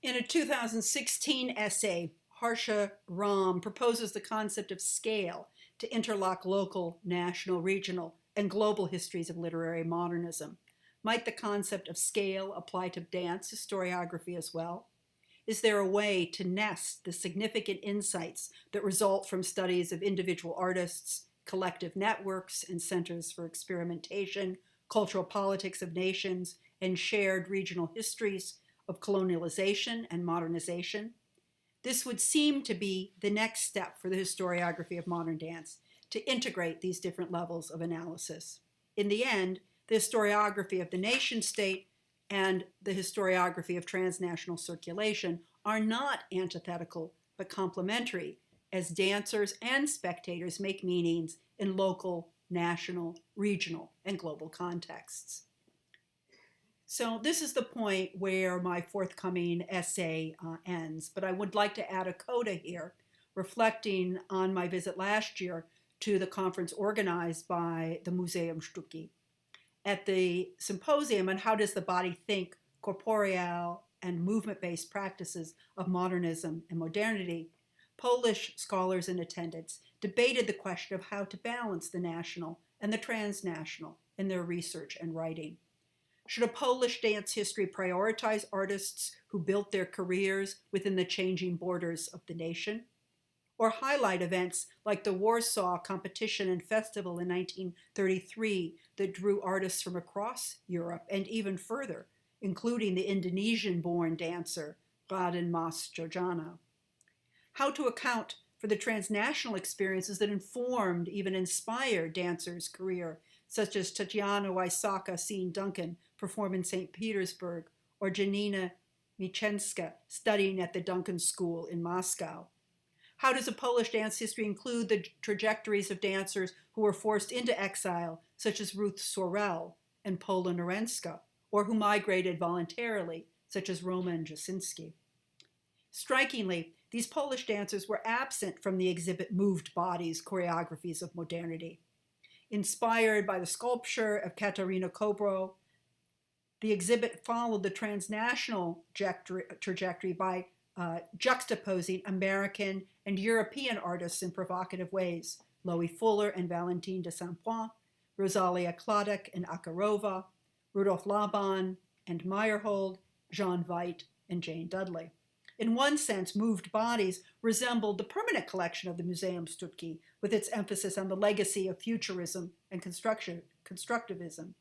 In a 2016 essay, Harsha Ram proposes the concept of scale to interlock local, national, regional, and global histories of literary modernism. Might the concept of scale apply to dance historiography as well? Is there a way to nest the significant insights that result from studies of individual artists, collective networks, and centers for experimentation, cultural politics of nations, and shared regional histories of colonialization and modernization? This would seem to be the next step for the historiography of modern dance, to integrate these different levels of analysis. In the end, the historiography of the nation state and the historiography of transnational circulation are not antithetical but complementary, as dancers and spectators make meanings in local, national, regional, and global contexts. So this is the point where my forthcoming essay ends, but I would like to add a coda here, reflecting on my visit last year to the conference organized by the Museumstücki. At the symposium on how does the body think, corporeal and movement-based practices of modernism and modernity, Polish scholars in attendance debated the question of how to balance the national and the transnational in their research and writing. Should a Polish dance history prioritize artists who built their careers within the changing borders of the nation? Or highlight events like the Warsaw Competition and Festival in 1933 that drew artists from across Europe and even further, including the Indonesian-born dancer Raden Mas Jojana? How to account for the transnational experiences that informed, even inspired dancers' career, such as Tatiana Wysocka seeing Duncan perform in St. Petersburg, or Janina Michenska studying at the Duncan School in Moscow? How does a Polish dance history include the trajectories of dancers who were forced into exile, such as Ruth Sorel and Pola Norenska, or who migrated voluntarily, such as Roman Jasinski? Strikingly, these Polish dancers were absent from the exhibit Moved Bodies choreographies of modernity. Inspired by the sculpture of Katarina Kobro, the exhibit followed the transnational trajectory by juxtaposing American and European artists in provocative ways: Loie Fuller and Valentine de Saint-Point, Rosalia Klodek and Akarova, Rudolf Laban and Meyerhold, Jean Veit and Jane Dudley. In one sense, Moved Bodies resembled the permanent collection of the Museumstücki, with its emphasis on the legacy of futurism and constructivism.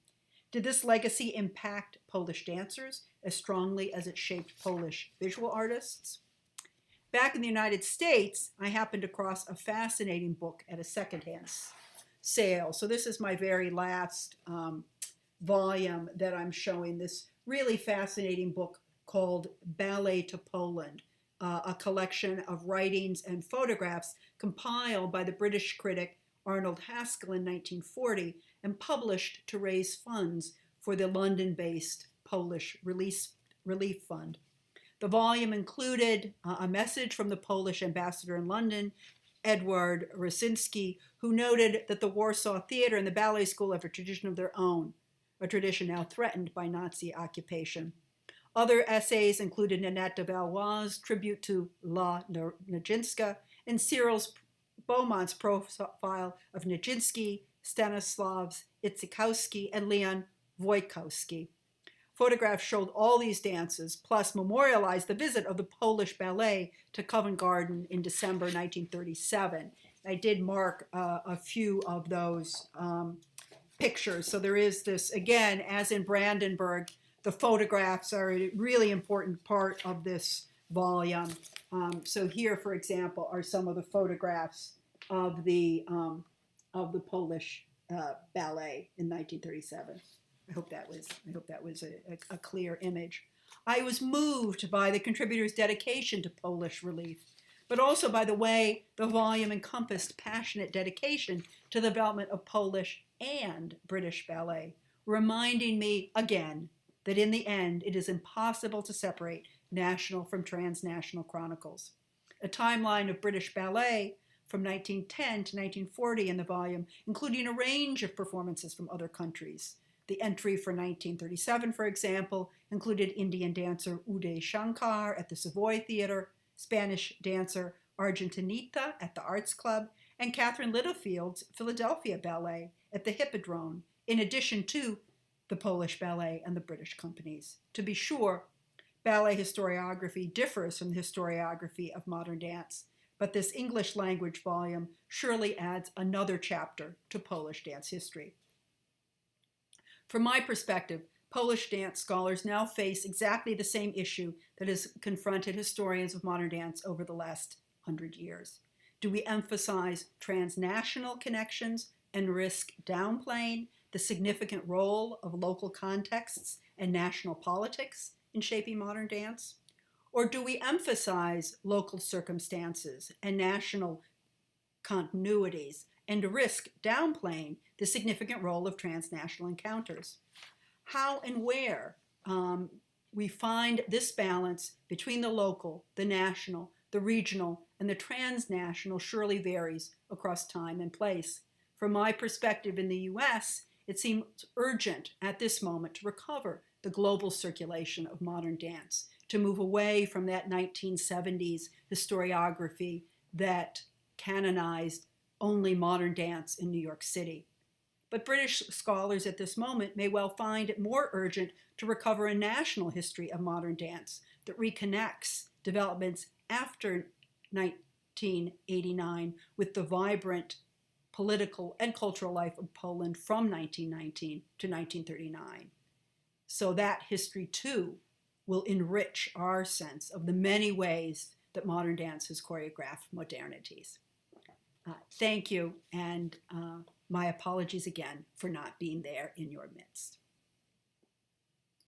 Did this legacy impact Polish dancers as strongly as it shaped Polish visual artists? Back in the United States, I happened across a fascinating book at a secondhand sale. So this is my very last volume that I'm showing, this really fascinating book called Ballet to Poland, a collection of writings and photographs compiled by the British critic Arnold Haskell in 1940 and published to raise funds for the London-based Polish Relief Fund. The volume included a message from the Polish ambassador in London, Edward Rosinski, who noted that the Warsaw Theater and the ballet school have a tradition of their own, a tradition now threatened by Nazi occupation. Other essays included Nanette de Valois' tribute to La Nijinsky and Cyril Beaumont's profile of Nijinsky, Stanislavs Itzikowski, and Leon Wojtkowski. Photographs showed all these dances, plus memorialized the visit of the Polish ballet to Covent Garden in December 1937. I did mark a few of those pictures. So there is this, again, as in Brandenburg, the photographs are a really important part of this volume. So here, for example, are some of the photographs of the Polish ballet in 1937. I hope that was a clear image. I was moved by the contributors' dedication to Polish relief, but also by the way the volume encompassed passionate dedication to the development of Polish and British ballet, reminding me again that in the end it is impossible to separate national from transnational chronicles. A timeline of British ballet from 1910 to 1940 in the volume, including a range of performances from other countries, The entry for 1937, for example, included Indian dancer Uday Shankar at the Savoy Theatre, Spanish dancer Argentinita at the Arts Club, and Catherine Littlefield's Philadelphia Ballet at the Hippodrome, in addition to the Polish Ballet and the British companies. To be sure, ballet historiography differs from the historiography of modern dance, but this English language volume surely adds another chapter to Polish dance history. From my perspective, Polish dance scholars now face exactly the same issue that has confronted historians of modern dance over the last 100 years. Do we emphasize transnational connections and risk downplaying the significant role of local contexts and national politics in shaping modern dance? Or do we emphasize local circumstances and national continuities and risk downplaying the significant role of transnational encounters? How and where we find this balance between the local, the national, the regional, and the transnational surely varies across time and place. From my perspective in the US, it seems urgent at this moment to recover the global circulation of modern dance, to move away from that 1970s historiography that canonized only modern dance in New York City. But British scholars at this moment may well find it more urgent to recover a national history of modern dance that reconnects developments after 1989 with the vibrant political and cultural life of Poland from 1919 to 1939. So that history too will enrich our sense of the many ways that modern dance has choreographed modernities. Thank you, and my apologies again for not being there in your midst.